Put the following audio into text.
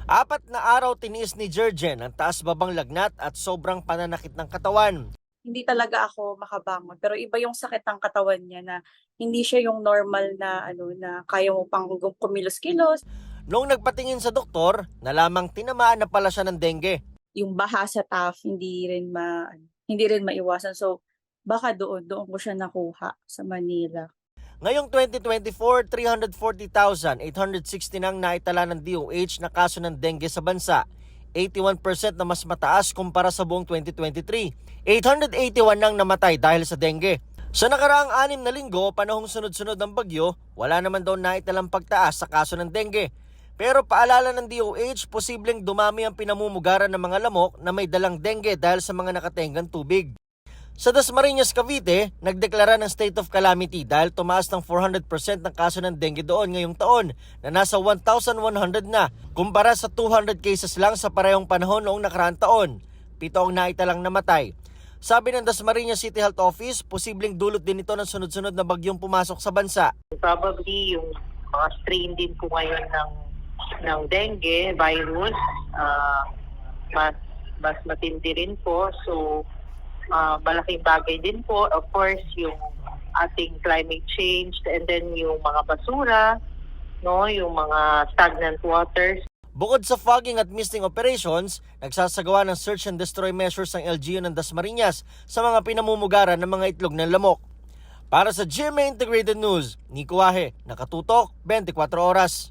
4 na araw tiniis ni Jerjen ang taas-babang lagnat at sobrang pananakit ng katawan. Hindi talaga ako makabangon, pero iba yung sakit ng katawan niya na hindi siya yung normal na na kaya mo pang kumilos-kilos. Noong nagpatingin sa doktor, nalamang tinamaan na pala siya ng dengue. Yung baha sa TAF hindi rin maiwasan. So baka doon ko siya nakuha sa Manila. Ngayong 2024, 340,860 nang naitala ng DOH na kaso ng dengue sa bansa. 81% na mas mataas kumpara sa buong 2023. 881 nang namatay dahil sa dengue. Sa nakaraang 6 na linggo, panahong sunod-sunod ng bagyo, wala naman daw naitalang pagtaas sa kaso ng dengue. Pero paalala ng DOH, posibleng dumami ang pinamumugaran ng mga lamok na may dalang dengue dahil sa mga nakatenggang tubig. Sa Dasmariñas, Cavite, nagdeklara ng state of calamity dahil tumaas ng 400% ng kaso ng dengue doon ngayong taon na nasa 1,100 na kumpara sa 200 cases lang sa parehong panahon noong nakaraang taon. 7 ang naitalang namatay. Sabi ng Dasmariñas City Health Office, posibleng dulot din ito ng sunod-sunod na bagyong pumasok sa bansa. Probably yung mga strain din po ngayon ng dengue virus, mas matindi rin po. So, malaking bagay din po, of course, yung ating climate change and then yung mga basura, yung mga stagnant waters. Bukod sa fogging at misting operations, nagsasagawa ng search and destroy measures ang LGU ng Dasmariñas sa mga pinamumugaran ng mga itlog ng lamok. Para sa GMA Integrated News, Nico Wahe, nakatutok 24 oras.